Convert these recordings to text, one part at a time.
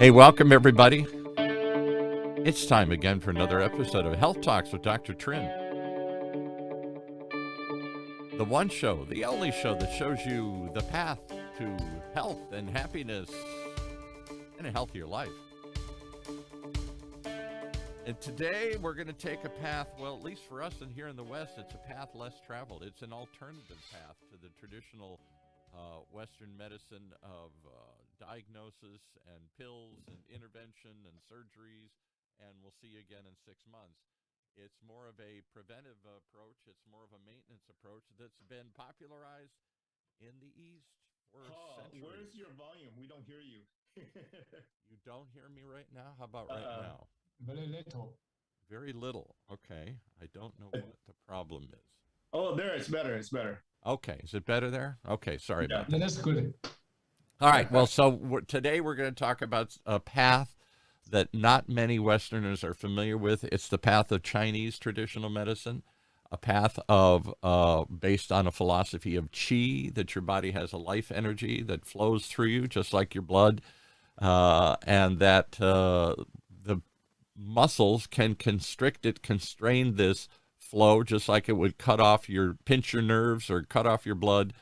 Hey, welcome everybody. It's time again for another episode of Health Talks with Dr. Trinh. The one show, the only show that shows you the path to health and happiness and a healthier life. And today we're going to take a path, well, at least for us and here in the West, it's a path less traveled. It's an alternative path to the traditional Western medicine of diagnosis and pills and intervention and surgeries, and we'll see you again in 6 months. It's more of a preventive approach. It's more of a maintenance approach that's been popularized in the East for centuries. Where's your volume? We don't hear you. You don't hear me right now? How about right now? Very little. Very little. Okay. I don't know what the problem is. Oh, there, it's better. It's better. Okay. Is it better there? Okay. Sorry about that. Yeah, that's good. All right. Well, so today we're going to talk about a path that not many Westerners are familiar with. It's the path of Chinese traditional medicine, a path of based on a philosophy of qi, that your body has a life energy that flows through you, just like your blood, and that the muscles can constrain this flow, just like it would pinch your nerves or cut off your blood,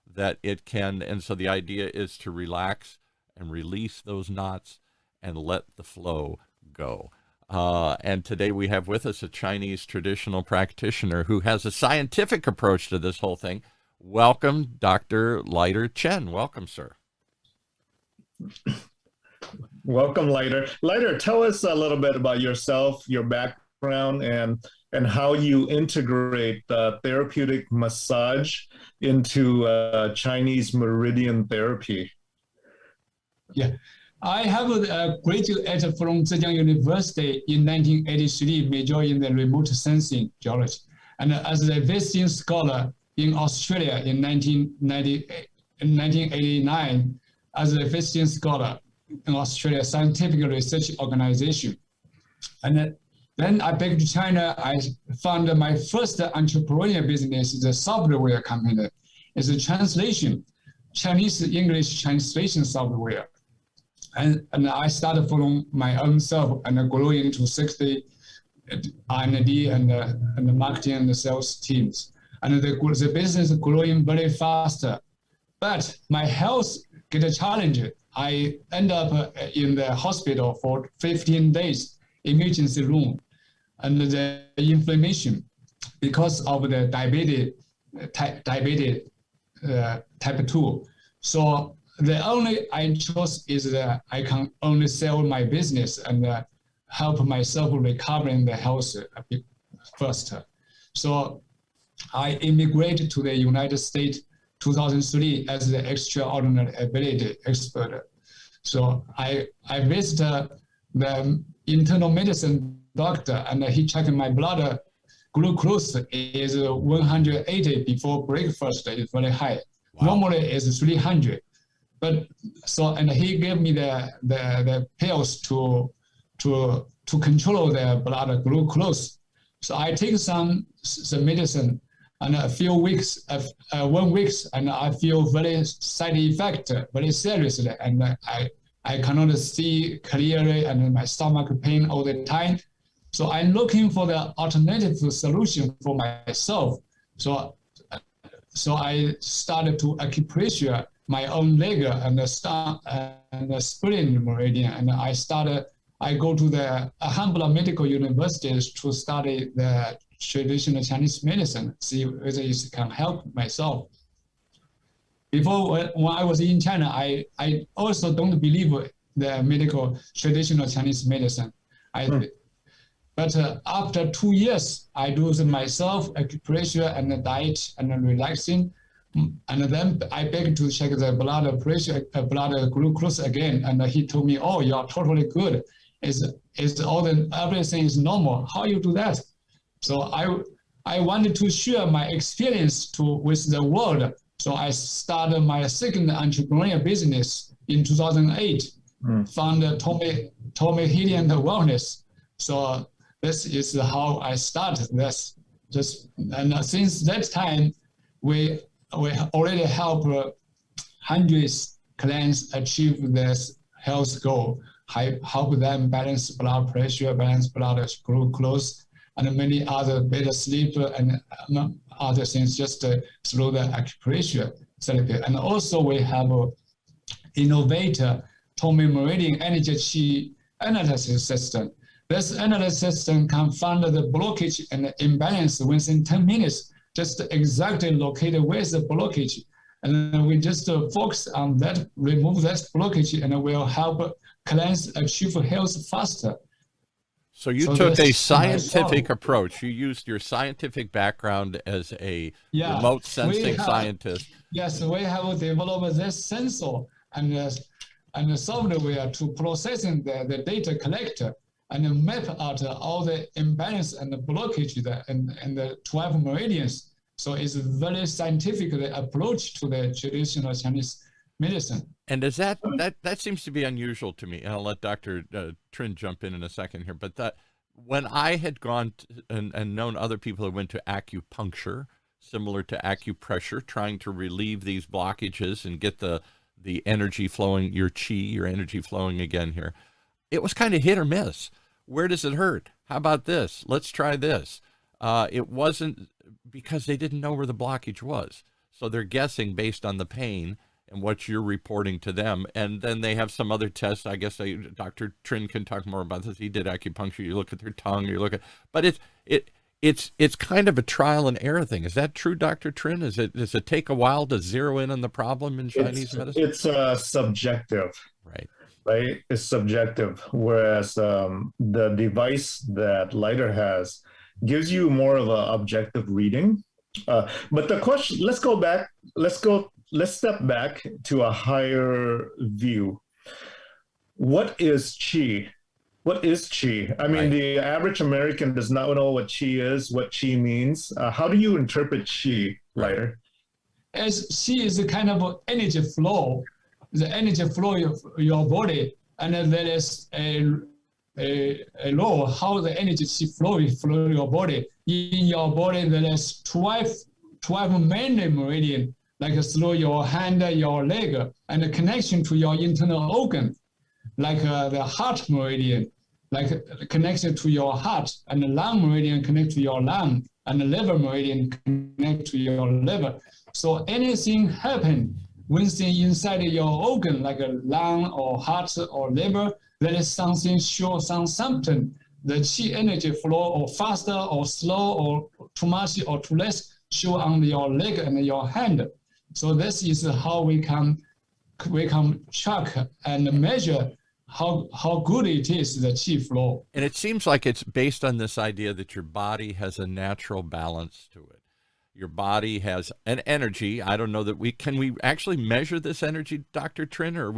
that it can. And so the idea is to relax and release those knots and let the flow go. And today we have with us a Chinese traditional practitioner who has a scientific approach to this whole thing. Welcome, Dr. Chen. Welcome, sir. Welcome, Lighter, tell us a little bit about yourself, your background, and how you integrate therapeutic massage into Chinese meridian therapy. Yeah, I have a graduate from Zhejiang University in 1983, major in the remote sensing geology, and as a visiting scholar in Australia in 1989, as a visiting scholar in Australia Scientific Research Organization. And then I back to China. I found my first entrepreneurial business is a software company. It's a translation, Chinese English translation software. And I started from my own self and growing to 60 R&D and the marketing and the sales teams. And the business is growing very fast. But my health get a challenge. I end up in the hospital for 15 days, emergency room, and the inflammation because of the diabetes type 2. So the only I chose is that I can only sell my business and help myself recovering the health first. So I immigrated to the United States 2003 as the extraordinary ability expert. So I visited the internal medicine doctor, and he checked my blood glucose is 180 before breakfast. It's very high. Wow. Normally it's 300. But and he gave me the pills to control the blood glucose. So I take some medicine, and a few weeks, 1 week, and I feel very side effect, very seriously, and I cannot see clearly, and my stomach pain all the time. So I'm looking for the alternative solution for myself. So I started to acupressure my own leg and the spleen meridian, and I go to the Humboldt Medical University to study the traditional Chinese medicine, see whether it can help myself. Before, when I was in China, I also don't believe the traditional Chinese medicine. But after 2 years, I do it myself, acupressure and the diet and relaxing. And then I begged to check the blood pressure, blood glucose again. And he told me, "Oh, you are totally good. Everything is normal. How you do that?" So I wanted to share my experience with the world. So I started my second entrepreneurial business in 2008. Found Tomii Healing and Wellness. So this is how I started this. And since that time, we already help hundreds clients achieve this health goal. help them balance blood pressure, balance blood glucose, and many other better sleep and other things just through the acupressure therapy. And also we have an innovator Tomii meridian energy chi analysis system. This analysis system can find the blockage and imbalance within 10 minutes, just exactly locate where is the blockage. And then we just focus on that, remove that blockage, and will help clients achieve health faster. So you took a scientific approach. You used your scientific background as a remote sensing scientist. Yes, we have developed this sensor and the software to processing the data collector and map out all the imbalance and the blockage and the 12 meridians. So it's a very scientific approach to the traditional Chinese medicine. And is that seems to be unusual to me. And I'll let Dr. Trinh jump in a second here. But when I had gone and known other people who went to acupuncture, similar to acupressure, trying to relieve these blockages and get the energy flowing, your chi, your energy flowing again here, it was kind of hit or miss. Where does it hurt? How about this? Let's try this. It wasn't because they didn't know where the blockage was. So they're guessing based on the pain and what you're reporting to them. And then they have some other tests. I guess Dr. Trinh can talk more about this. He did acupuncture. You look at their tongue, but it's kind of a trial and error thing. Is that true, Dr. Trinh? Does it take a while to zero in on the problem in Chinese medicine? It's subjective. Right. Right? It's subjective. Whereas the device that Leiter has gives you more of an objective reading. But the question, let's step back to a higher view. What is qi? What is qi? I mean, the average American does not know what qi is, what qi means. How do you interpret qi, Leiter? As qi is a kind of energy flow, the energy flow of your body, and there is a law how the energy flow your body. In your body, there is 12 main meridian, like through your hand, your leg, and the connection to your internal organ, like the heart meridian, like the connection to your heart, and the lung meridian connect to your lung, and the liver meridian connect to your liver. So anything happen within inside your organ, like a lung or heart or liver, there is something show some symptom. The qi energy flow or faster or slow or too much or too less show on your leg and your hand. So this is how we can track and measure how good it is, the qi flow. And it seems like it's based on this idea that your body has a natural balance to it. Your body has an energy. I don't know that can we actually measure this energy, Dr. Trinh, or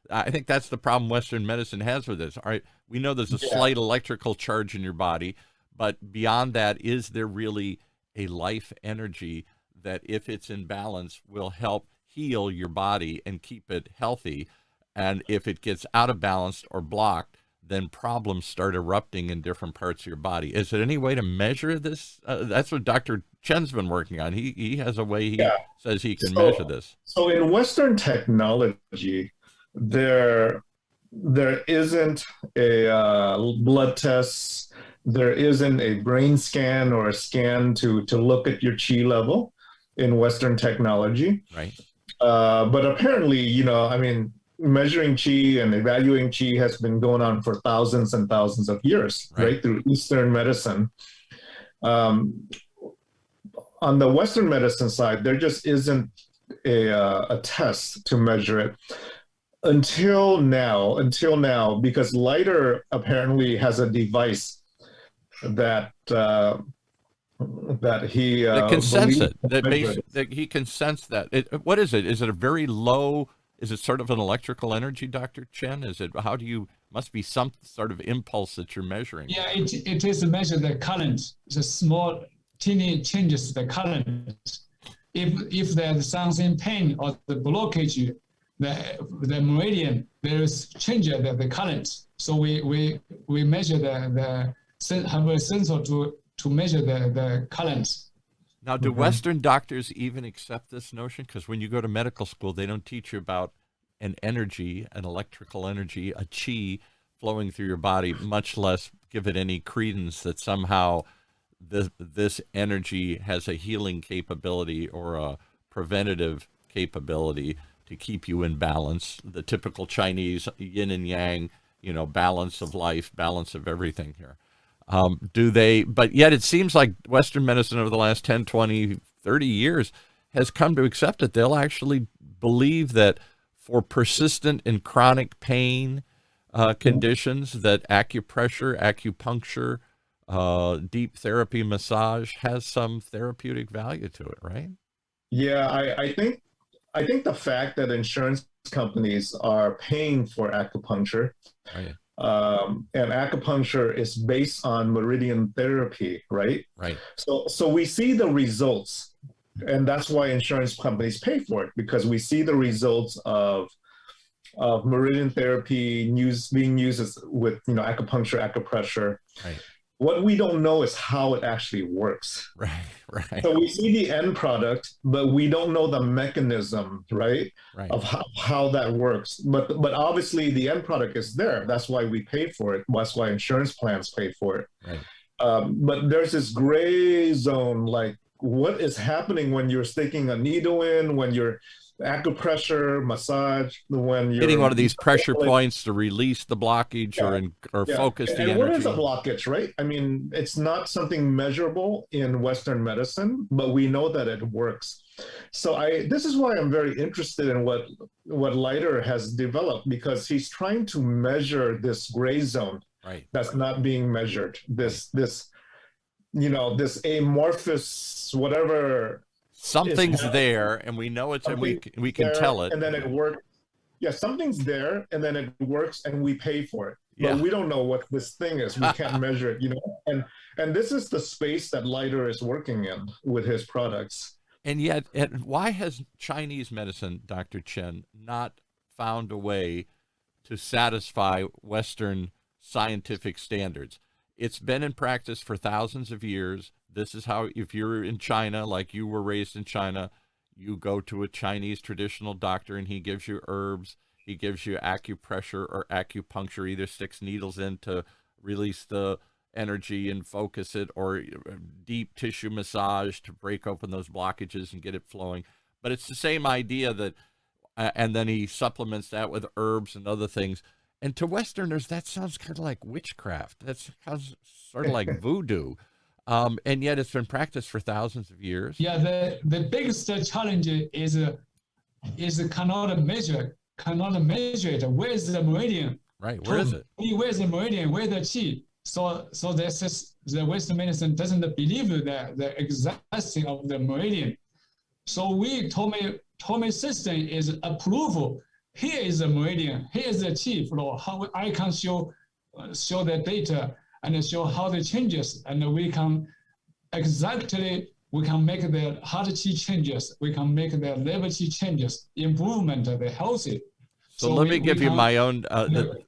I think that's the problem Western medicine has with this. All right, we know there's a slight electrical charge in your body, but beyond that, is there really a life energy that, if it's in balance, will help heal your body and keep it healthy? And if it gets out of balance or blocked, then problems start erupting in different parts of your body. Is there any way to measure this? That's what Dr. Chen's been working on. He has a way he says he can measure this. So in Western technology, there isn't a blood test, there isn't a brain scan or a scan to look at your qi level in Western technology. Right. But apparently, measuring qi and evaluating qi has been going on for thousands and thousands of years, right? Through Eastern medicine. On the Western medicine side, there just isn't a test to measure it until now, because Leiter apparently has a device that he can sense it. That he can sense that. What is it? Is it a very low? Is it sort of an electrical energy, Dr. Chen? Must be some sort of impulse that you're measuring? Yeah, it is measure the current, the small, teeny changes the current. If there's something pain or the blockage, the meridian, there is change the current. So we measure have a sensor to measure the current. Now, do Western doctors even accept this notion? Because when you go to medical school, they don't teach you about an energy, an electrical energy, a chi flowing through your body, much less give it any credence that somehow this energy has a healing capability or a preventative capability to keep you in balance. The typical Chinese yin and yang, balance of life, balance of everything here. But yet it seems like Western medicine over the last 10, 20, 30 years has come to accept that they'll actually believe that for persistent and chronic pain conditions, that acupressure, acupuncture, deep therapy, massage has some therapeutic value to it, right? Yeah, I think the fact that insurance companies are paying for acupuncture, Right. And acupuncture is based on meridian therapy, right? Right. So we see the results, and that's why insurance companies pay for it, because we see the results of meridian therapy being used with acupuncture, acupressure. Right. What we don't know is how it actually works. Right. Right. So we see the end product, but we don't know the mechanism, right? Right. Of how that works. But obviously the end product is there. That's why we pay for it. That's why insurance plans pay for it. Right. But there's this gray zone, like what is happening when you're sticking a needle in, when you're acupressure, massage, when you're hitting one of these pressure points to release the blockage or focus the energy. What is a blockage, right? I mean, it's not something measurable in Western medicine, but we know that it works. So this is why I'm very interested in what Leiter has developed, because he's trying to measure this gray zone that's not being measured. This amorphous whatever. Something's there, and we know it's, and we can tell it. And then it works. Yeah, something's there, and then it works, and we pay for it. But we don't know what this thing is. We can't measure it, And this is the space that Leiter is working in with his products. And yet, why has Chinese medicine, Dr. Chen, not found a way to satisfy Western scientific standards? It's been in practice for thousands of years. This is how, if you're in China, like you were raised in China, you go to a Chinese traditional doctor and he gives you herbs, he gives you acupressure or acupuncture, either sticks needles in to release the energy and focus it, or deep tissue massage to break open those blockages and get it flowing. But it's the same idea that, and then he supplements that with herbs and other things. And to Westerners, that sounds kind of like witchcraft. That sounds sort of like voodoo. And yet it's been practiced for thousands of years. Yeah, the biggest challenge is cannot measure it. Where is the meridian? Right, where is it? Where is the meridian? Where is the chi? So the Western medicine doesn't believe the existence of the meridian. So Tomii system is approval. Here is the meridian. Here is the chi flow. How I can show the data and show how the changes, and we can make the heart chi changes. We can make the liver chi changes. Improvement of the healthy. So let me give you my own.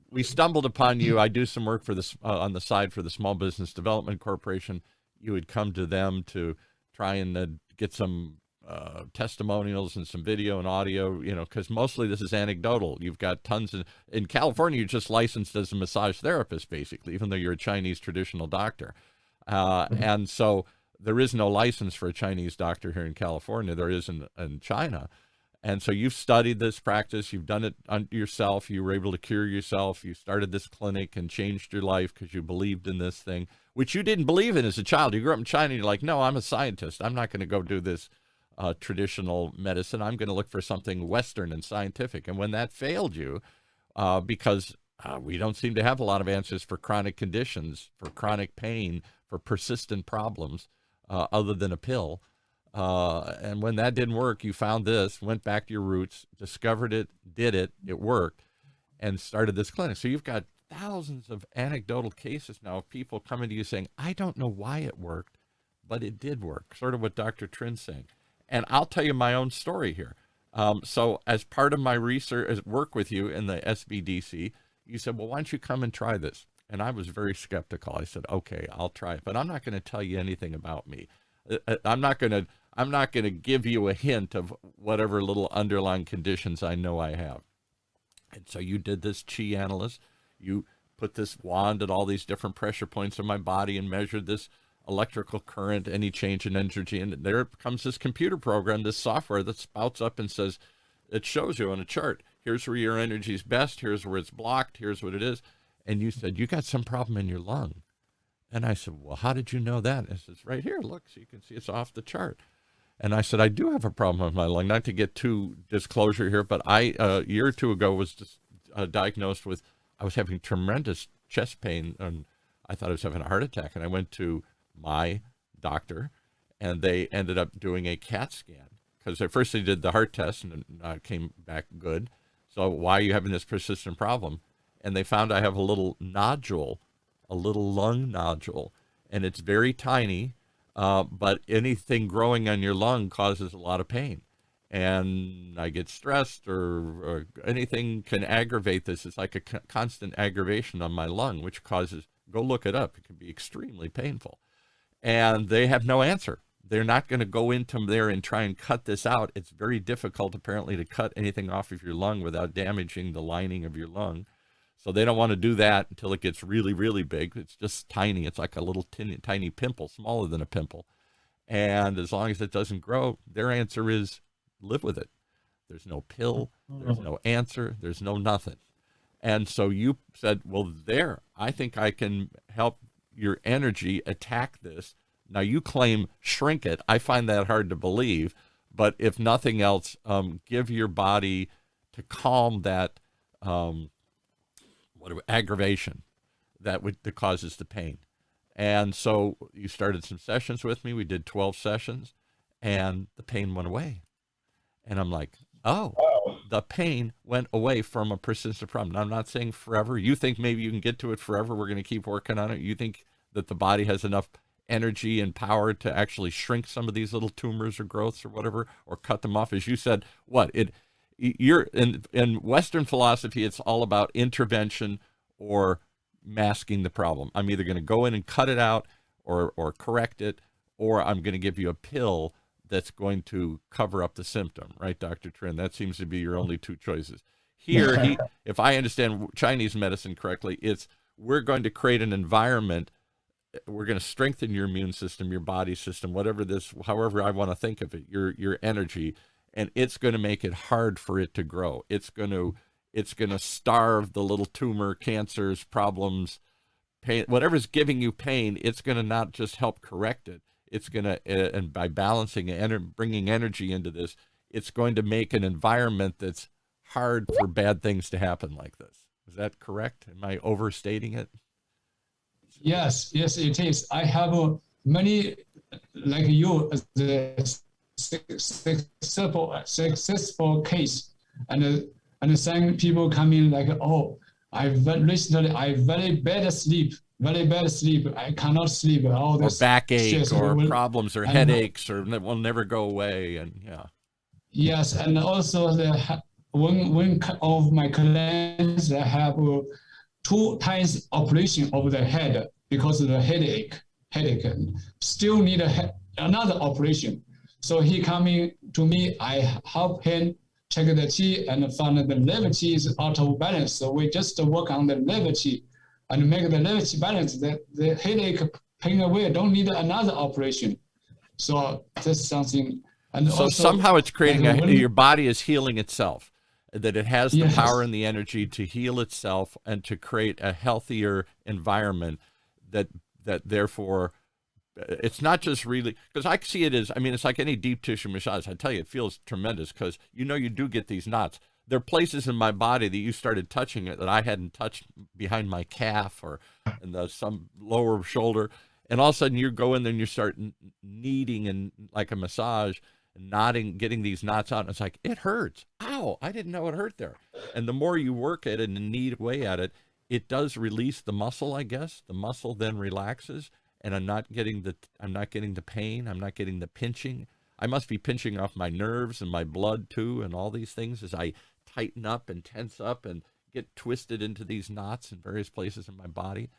We stumbled upon you. I do some work for this on the side for the Small Business Development Corporation. You would come to them to try and get some testimonials and some video and audio, because mostly this is anecdotal. You've got tons in California, you're just licensed as a massage therapist, basically, even though you're a Chinese traditional doctor. And so there is no license for a Chinese doctor here in California. There is in China. And so you've studied this practice, you've done it yourself, you were able to cure yourself, you started this clinic and changed your life because you believed in this thing, which you didn't believe in as a child. You grew up in China and you're like, no, I'm a scientist. I'm not going to go do this traditional medicine. I'm going to look for something Western and scientific. And when that failed you, because we don't seem to have a lot of answers for chronic conditions, for chronic pain, for persistent problems, other than a pill. And when that didn't work, you found this, went back to your roots, discovered it, did it, it worked, and started this clinic. So you've got thousands of anecdotal cases now of people coming to you saying, I don't know why it worked, but it did work, sort of what Dr. Trin's saying. And I'll tell you my own story here. So as part of my research, work with you in the SBDC, you said, well, why don't you come and try this? And I was very skeptical. I said, okay, I'll try it, but I'm not going to tell you anything about me. I'm not going to give you a hint of whatever little underlying conditions I know I have. And so you did this chi analyst. You put this wand at all these different pressure points in my body and measured this electrical current, any change in energy. And there comes this computer program, this software that spouts up and says, it shows you on a chart, here's where your energy is best, here's where it's blocked, here's what it is. And you said, you got some problem in your lung. And I said, well, how did you know that? And it says, right here, look, so you can see it's off the chart. And I said, I do have a problem with my lung. Not to get too disclosure here, but I, a year or two ago, was just diagnosed with, I was having tremendous chest pain, and I thought I was having a heart attack. And I went to my doctor, and they ended up doing a CAT scan. Because at first they did the heart test, and it came back good. So why are you having this persistent problem? And they found I have a little nodule, a little lung nodule, and it's very tiny, but anything growing on your lung causes a lot of pain. And I get stressed or anything can aggravate this. It's like a constant aggravation on my lung, which causes, go look it up, it can be extremely painful. And they have no answer. They're not going to go into there and try and cut this out. It's very difficult, apparently, to cut anything off of your lung without damaging the lining of your lung. So they don't want to do that until it gets really, really big. It's just tiny. It's like a little tiny pimple, smaller than a pimple. And as long as it doesn't grow, their answer is live with it. There's no pill. There's no answer. There's no nothing. And so you said, well, there, I think I can help your energy attack this. Now, you claim shrink it. I find that hard to believe. But if nothing else, give your body to calm that aggravation that causes the pain. And so you started some sessions with me. We did 12 sessions, and the pain went away. And I'm like, oh, wow. The pain went away from a persistent problem. Now, I'm not saying forever. You think maybe you can get to it forever. We're going to keep working on it. You think that the body has enough energy and power to actually shrink some of these little tumors or growths or whatever, or cut them off? As you said, you're in Western philosophy, it's all about intervention or masking the problem. I'm either going to go in and cut it out or correct it, or I'm going to give you a pill that's going to cover up the symptom, right, Dr. Trinh? That seems to be your only two choices. Here, if I understand Chinese medicine correctly, it's we're going to create an environment, we're going to strengthen your immune system, your body system, however I want to think of it, your energy, and it's going to make it hard for it to grow. It's going to starve the little tumor, cancers, problems, pain, whatever's giving you pain. It's going to not just help correct it. It's going to, and by balancing and bringing energy into this, it's going to make an environment that's hard for bad things to happen like this. Is that correct? Am I overstating it? Yes, it is. I have many, like you, the successful case, and some people come in like, oh, I very bad sleep. I cannot sleep. All this or backache or problems or headaches or that will never go away. And yeah. Yes, and also one of my clients that have 2 times operation of the head because of the headache, and still need another operation. So he coming to me, I help him check the qi and found that the liver qi is out of balance. So we just work on the liver qi and make the liver qi balance. The headache pain away, don't need another operation. So that's something. And so also, somehow it's creating your body is healing itself, that it has the power and the energy to heal itself and to create a healthier environment that therefore it's not just really, because I see it as, I mean, it's like any deep tissue massage. I tell you, it feels tremendous because you do get these knots. There are places in my body that you started touching it that I hadn't touched, behind my calf or in some lower shoulder. And all of a sudden you go in there and you start kneading and like a massage, knotting, getting these knots out. And it's like, it hurts. Ow, I didn't know it hurt there. And the more you work at it and knead away at it, it does release the muscle, I guess. The muscle then relaxes, and I'm not getting the pain. I'm not getting the pinching. I must be pinching off my nerves and my blood too, and all these things as I tighten up and tense up and get twisted into these knots in various places in my body.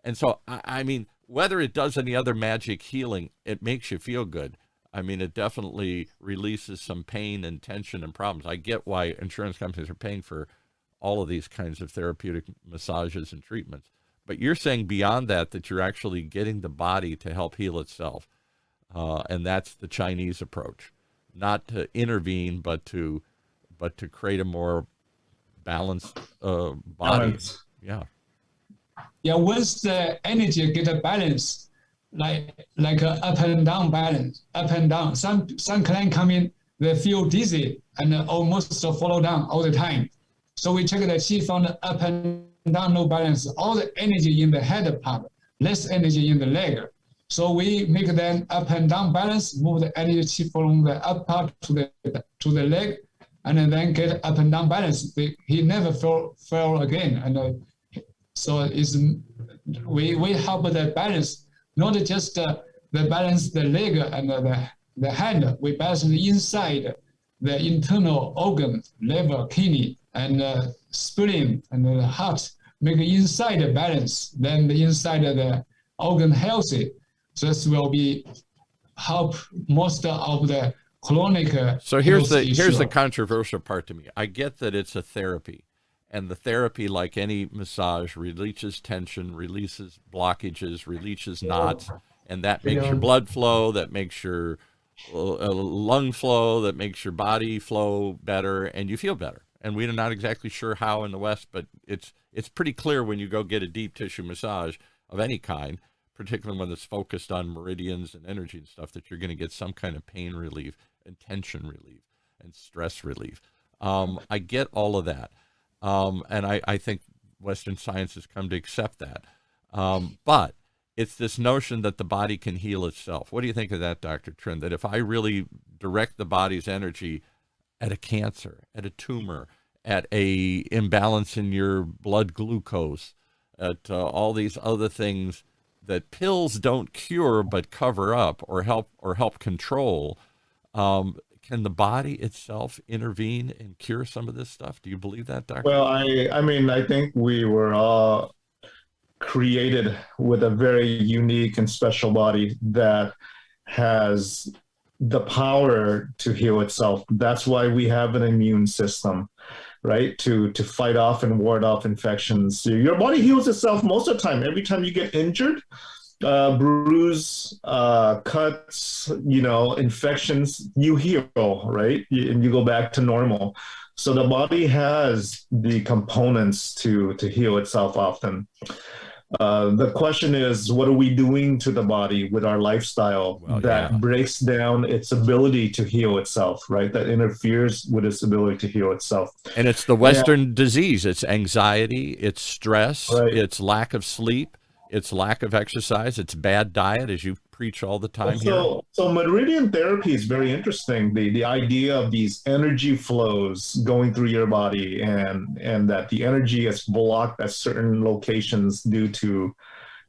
And so, I mean, whether it does any other magic healing, it makes you feel good. I mean, it definitely releases some pain and tension and problems. I get why insurance companies are paying for all of these kinds of therapeutic massages and treatments. But you're saying beyond that, that you're actually getting the body to help heal itself. And that's the Chinese approach, not to intervene, but to create a more balanced body. Balance. Yeah. Yeah, once the energy get a balance, like a up and down balance, up and down. Some client come in, they feel dizzy and almost fall down all the time. So we check the qi from the up and down, no balance, all the energy in the head part, less energy in the leg. So we make them up and down balance, move the energy from the up part to the leg, and then get up and down balance. He never fell again. And so we help the balance, not just the balance the leg and the hand. We balance the inside, the internal organ, liver, kidney, and spleen and the heart. Make the inside balance, then the inside of the organ healthy. So this will be help most of the chronic. So here's the controversial part to me. I get that it's a therapy, and the therapy, like any massage, releases tension, releases blockages, releases knots, and that makes your blood flow, that makes your lung flow, that makes your body flow better, and you feel better. And we're not exactly sure how in the West, but it's pretty clear when you go get a deep tissue massage of any kind, particularly when it's focused on meridians and energy and stuff, that you're going to get some kind of pain relief and tension relief and stress relief. I get all of that. And I think Western science has come to accept that. But it's this notion that the body can heal itself. What do you think of that, Dr. Trinh? That if I really direct the body's energy at a cancer, at a tumor, at a imbalance in your blood glucose, at all these other things that pills don't cure but cover up or help control, can the body itself intervene and cure some of this stuff? Do you believe that, Doctor? Well, I mean, I think we were all created with a very unique and special body that has the power to heal itself. That's why we have an immune system, right? To fight off and ward off infections. So your body heals itself most of the time. Every time you get injured, bruise, cuts, infections, you heal, right? And you go back to normal. So the body has the components to heal itself often. The question is, what are we doing to the body with our lifestyle that breaks down its ability to heal itself, right? That interferes with its ability to heal itself. And it's the Western disease. It's anxiety, it's stress, it's lack of sleep, it's lack of exercise, it's bad diet, as you preach all the time here. So meridian therapy is very interesting. The idea of these energy flows going through your body and that the energy is blocked at certain locations due to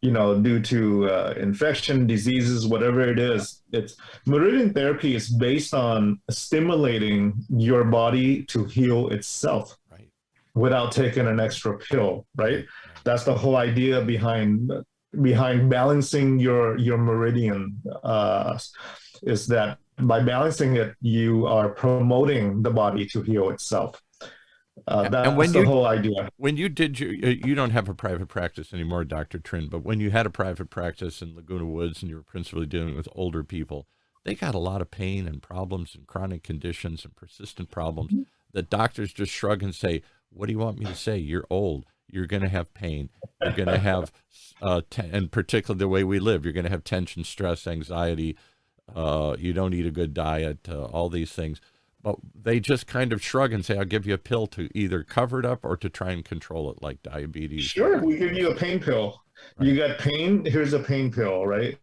infection, diseases, whatever it is. Meridian therapy is based on stimulating your body to heal itself, right, without taking an extra pill, right? That's the whole idea behind balancing your meridian, is that by balancing it, you are promoting the body to heal itself. That's the whole idea. When you did you don't have a private practice anymore, Dr. Trinh, but when you had a private practice in Laguna Woods and you were principally dealing with older people, they got a lot of pain and problems and chronic conditions and persistent problems that doctors just shrug and say, what do you want me to say? You're old. You're going to have pain. You're going to have, and particularly the way we live, you're going to have tension, stress, anxiety. You don't eat a good diet, all these things. But they just kind of shrug and say, I'll give you a pill to either cover it up or to try and control it, like diabetes. Sure, we give you a pain pill. Right. You got pain, here's a pain pill, right?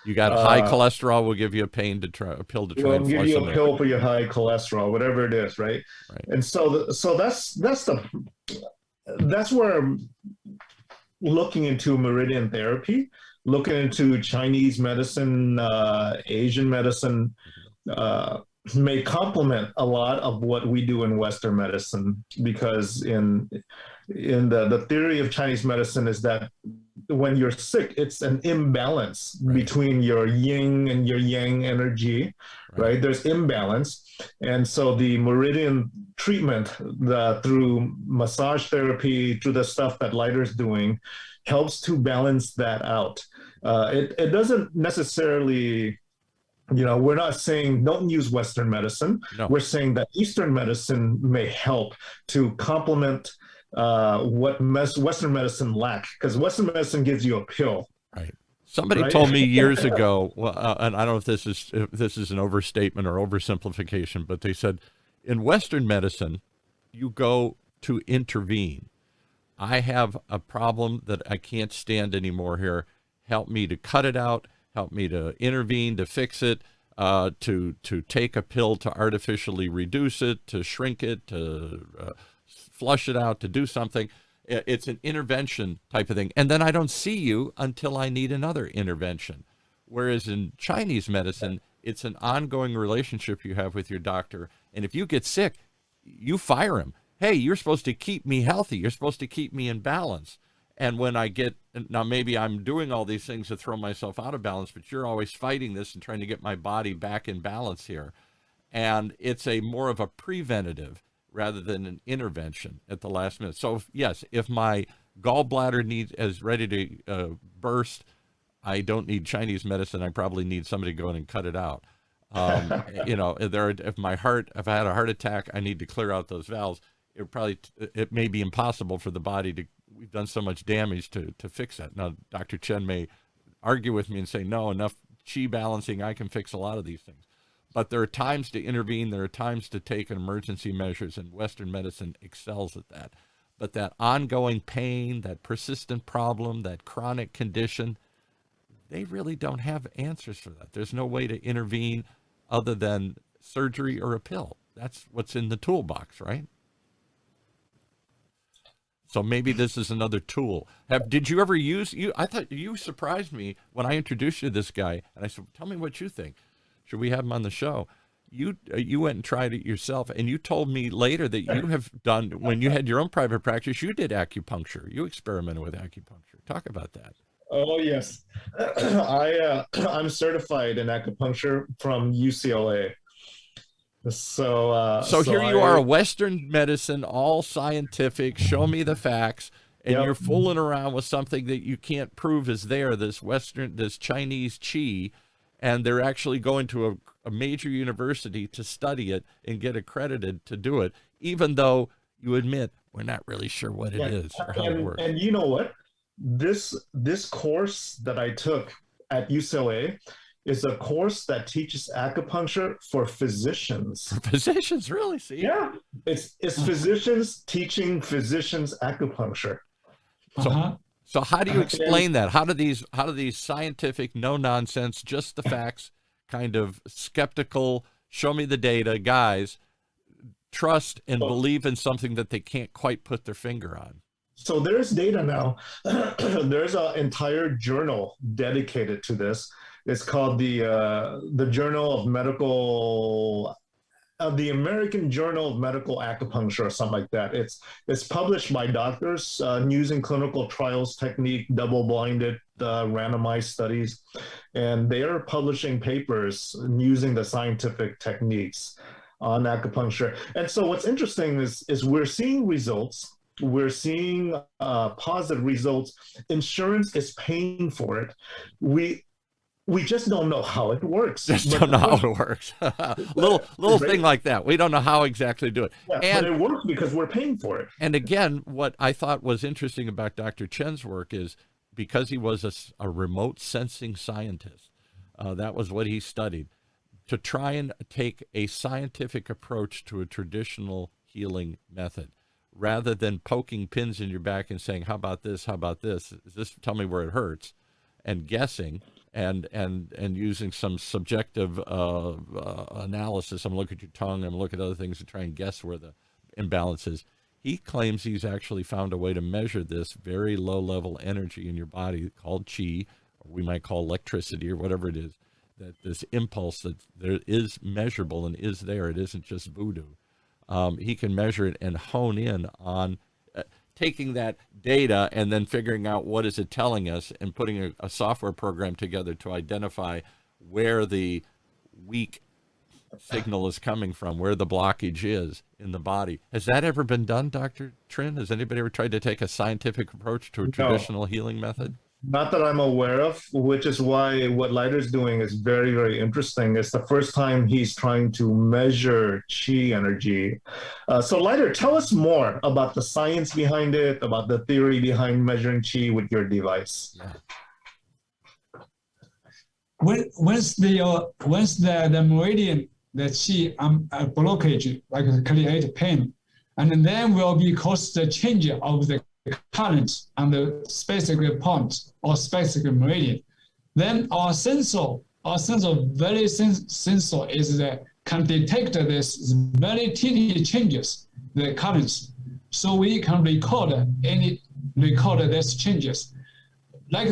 You got high cholesterol, we'll give you a pill to try and flush it. We'll give you a pill for your high cholesterol, whatever it is, right? And so that's where I'm looking into meridian therapy, looking into Chinese medicine, Asian medicine, may complement a lot of what we do in Western medicine, because in the theory of Chinese medicine is that when you're sick, it's an imbalance Right. between your yin and your yang energy, right? There's imbalance. And so the meridian treatment through massage therapy, through the stuff that Lighter's doing, helps to balance that out. It doesn't necessarily, we're not saying don't use Western medicine. No. We're saying that Eastern medicine may help to complement what Western medicine lacks, because Western medicine gives you a pill. Right. Somebody Right? told me years ago, and I don't know if this is an overstatement or oversimplification, but they said in Western medicine, you go to intervene. I have a problem that I can't stand anymore here. Help me to cut it out. Help me to intervene, to fix it, to take a pill to artificially reduce it, to shrink it, to flush it out, to do something. It's an intervention type of thing. And then I don't see you until I need another intervention. Whereas in Chinese medicine, it's an ongoing relationship you have with your doctor. And if you get sick, you fire him. Hey, you're supposed to keep me healthy. You're supposed to keep me in balance. And when I get, now maybe I'm doing all these things to throw myself out of balance, but you're always fighting this and trying to get my body back in balance here. And it's a more of a preventative rather than an intervention at the last minute. So yes, if my gallbladder is ready to burst, I don't need Chinese medicine. I probably need somebody to go in and cut it out. If I had a heart attack, I need to clear out those valves. It may be impossible for the body to, we've done so much damage to fix that. Now, Dr. Chen may argue with me and say, no, enough qi balancing, I can fix a lot of these things. But there are times to intervene, there are times to take emergency measures, and Western medicine excels at that. But that ongoing pain, that persistent problem, that chronic condition, they really don't have answers for that. There's no way to intervene other than surgery or a pill. That's what's in the toolbox, right? So maybe this is another tool. Did you ever use, I thought you surprised me when I introduced you to this guy, and I said, tell me what you think. Should we have him on the show? You went and tried it yourself, and you told me later that you have done, when you had your own private practice, you did acupuncture. You experimented with acupuncture. Talk about that. Oh, yes. I'm certified in acupuncture from UCLA. So here you are, a Western medicine, all scientific, show me the facts, and Yep. you're fooling around with something that you can't prove is there, this Chinese qi, and they're actually going to a major university to study it and get accredited to do it, even though you admit we're not really sure what it is or how it works. And you know what? This course that I took at UCLA is a course that teaches acupuncture for physicians. For physicians, really? See? Yeah, it's physicians teaching physicians acupuncture. So how do you explain that? How do these scientific, no nonsense, just the facts, kind of skeptical, show me the data guys trust and believe in something that they can't quite put their finger on? So there's data now. There's an entire journal dedicated to this. It's called the Journal of Medical, the American Journal of Medical Acupuncture, or something like that. It's published by doctors using clinical trials technique, double-blinded, randomized studies, and they are publishing papers using the scientific techniques on acupuncture. And so what's interesting is we're seeing results. We're seeing positive results. Insurance is paying for it. We just don't know how it works. Don't know how it works. little thing like that. We don't know how exactly to do it. Yeah, but it works because we're paying for it. And again, what I thought was interesting about Dr. Chen's work is because he was a remote sensing scientist, that was what he studied, to try and take a scientific approach to a traditional healing method, rather than poking pins in your back and saying, how about this? How about this? Is this, tell me where it hurts, and guessing. And using some subjective analysis. I'm going to look at your tongue, I'm going to look at other things to try and guess where the imbalance is. He claims he's actually found a way to measure this very low-level energy in your body called qi, or we might call electricity or whatever it is, that this impulse that there is measurable and is there. It isn't just voodoo. He can measure it and hone in on. taking that data and then figuring out what is it telling us and putting a software program together to identify where the weak signal is coming from, where the blockage is in the body. Has that ever been done, Dr. Trinh? Has anybody ever tried to take a scientific approach to a traditional healing method? Not that I'm aware of, which is why what Leiter's doing is very, very interesting. It's the first time he's trying to measure qi energy. So Leiter, tell us more about the science behind it, about the theory behind measuring qi with your device. Yeah. Once the meridian, the qi blockage, like create pain, and then will be cause the change of the current on the specific point or specific meridian. Then our sensor very sensor is that can detect this very teeny changes, the currents. So we can record these changes. Like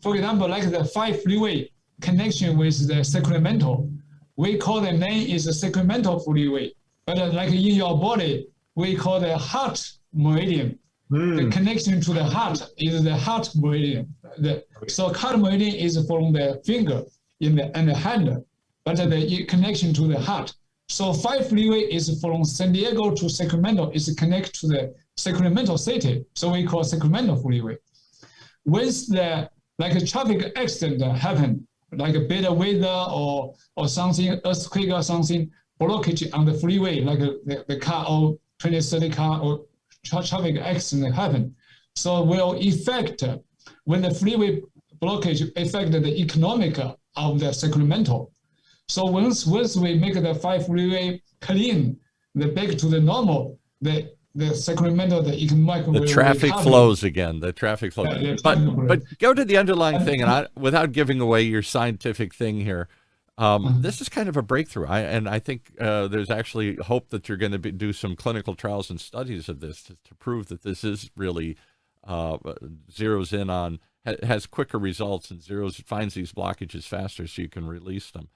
for example, like the 5 freeway connection with the Sacramento, we call the name is the Sacramento freeway. But like in your body, we call the heart meridian. The connection to the heart is the heart meridian. So heart meridian is from the finger and the hand, but the connection to the heart. So 5 freeway is from San Diego to Sacramento, is connected to the Sacramento city. So we call Sacramento freeway. Once a traffic accident happen, like a bad weather or something, earthquake or something, blockage on the freeway, like the car or 20-30 car or traffic accident happen. So will affect, when the freeway blockage affect the economic of the Sacramento. So once we make the 5 freeway clean, back to the normal, the Sacramento, the economic, the traffic flows again. The traffic flows. But go to the underlying thing, and without giving away your scientific thing here, this is kind of a breakthrough. I think there's actually hope that you're going to do some clinical trials and studies of this to prove that this is really zeroes in on, has quicker results and finds these blockages faster so you can release them.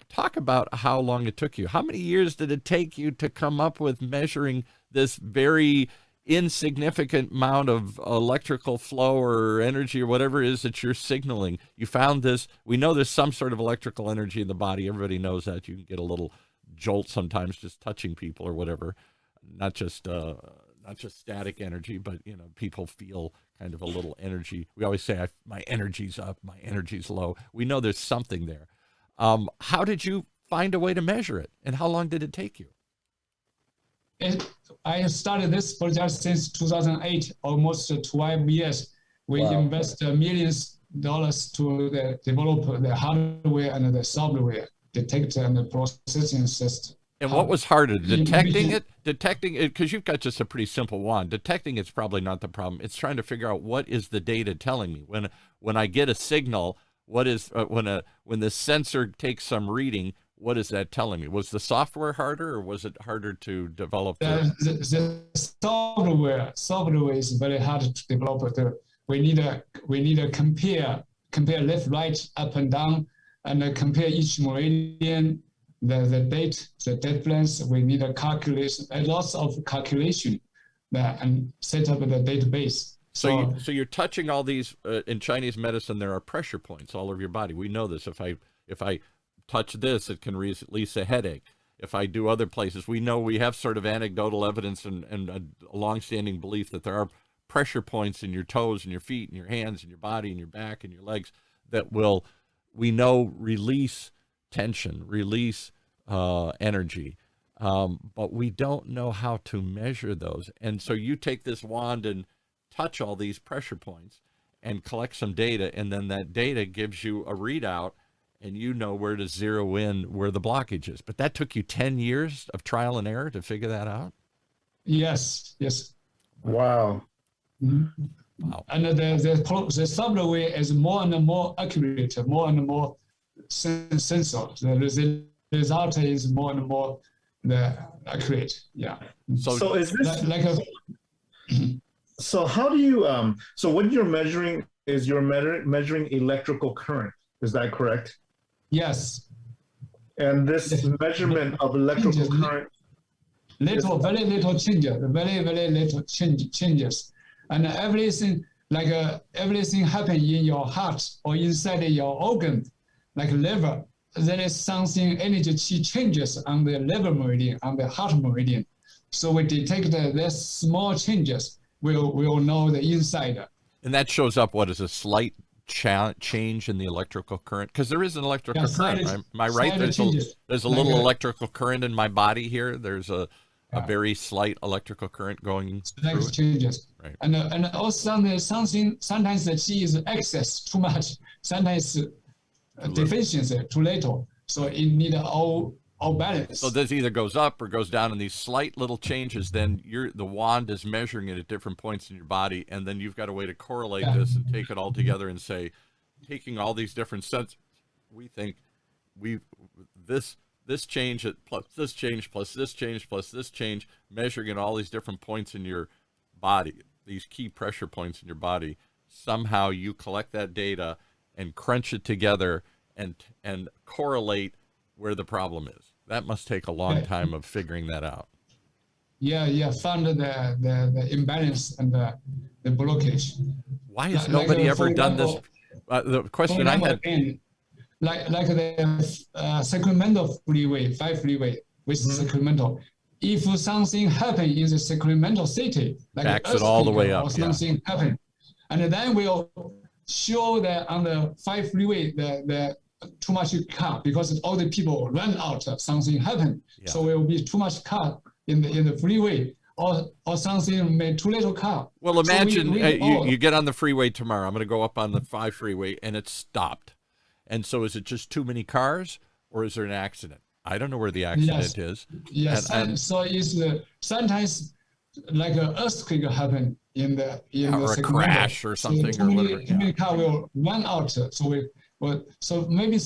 Talk about how long it took you. How many years did it take you to come up with measuring this very insignificant amount of electrical flow or energy or whatever it is that you're signaling? You found this. We know there's some sort of electrical energy in the body. Everybody knows that. You can get a little jolt sometimes just touching people or whatever. Not just static energy, but people feel kind of a little energy. We always say my energy's up, my energy's low. We know there's something there. How did you find a way to measure it, and how long did it take you? I started this project since 2008, almost 12 years. We invest millions of dollars to develop the hardware and the software, detector and the processing system. And what was harder, detecting it, because you've got just a pretty simple wand. Detecting it's probably not the problem. It's trying to figure out what is the data telling me. When I get a signal, what is when the sensor takes some reading, what is that telling me? Was the software harder, or was it harder to develop? The software is very hard to develop. We need to compare left, right, up and down, and compare each meridian, the date, the difference. We need a calculation, a lot of calculation, and set up the database. So you're touching all these. In Chinese medicine, there are pressure points all over your body. We know this. If I touch this, it can release a headache. If I do other places, we know we have sort of anecdotal evidence and a longstanding belief that there are pressure points in your toes and your feet and your hands and your body and your back and your legs that will, we know, release tension, release energy. But we don't know how to measure those. And so you take this wand and touch all these pressure points and collect some data, and then that data gives you a readout, and you know where to zero in where the blockage is. But that took you 10 years of trial and error to figure that out? Yes. Wow. Mm-hmm. Wow. And the software is more and more accurate, more and more sensor. The result is more and more accurate. Yeah. So is this so how do you so what you're measuring is you're measuring electrical current? Is that correct? Yes. And this measurement of electrical current. very little changes, very little changes, and everything everything happen in your heart or inside your organ, like liver. There is something energy changes on the liver meridian, on the heart meridian. So we detect these small changes. We'll know the inside. And that shows up, what is a slight change in the electrical current? Because there is an electrical current. Am I right? There's a little electrical current in my body here. There's a very slight electrical current going through it. Changes. Right. And also sometimes the Qi is excess, too much. Sometimes deficiency, too little. So it need all balance. So this either goes up or goes down, and these slight little changes, then the wand is measuring it at different points in your body, and then you've got a way to correlate this and take it all together and say, taking all these different sensors, we think this change plus this change plus this change plus this change, measuring at all these different points in your body, these key pressure points in your body. Somehow you collect that data and crunch it together and correlate where the problem is. That must take a long time of figuring that out. Yeah, found the imbalance and the blockage. Why has nobody ever done this? The question I had, like the Sacramento freeway, 5 freeway with Sacramento. If something happen in the Sacramento city, like backs it all the way up, or something happen, and then we'll show that on the 5 freeway the too much car because all the people run out, something happened. Yeah. So it will be too much car in the freeway or something made too little car. Well, imagine you get on the freeway tomorrow. I'm going to go up on the 5 freeway and it's stopped. And so is it just too many cars or is there an accident? I don't know where the accident is. Yes, so it's sometimes like an earthquake happen in the or a crash or something, so or whatever. Too many car will run out. So maybe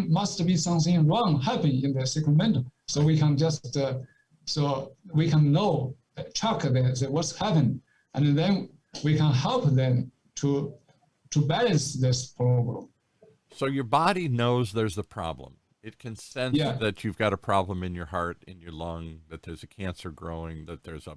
must be something wrong happen in the Sacramento. So we can just so we can know track what's happened, and then we can help them to balance this problem. So your body knows there's a problem. It can sense that you've got a problem in your heart, in your lung, that there's a cancer growing, that there's a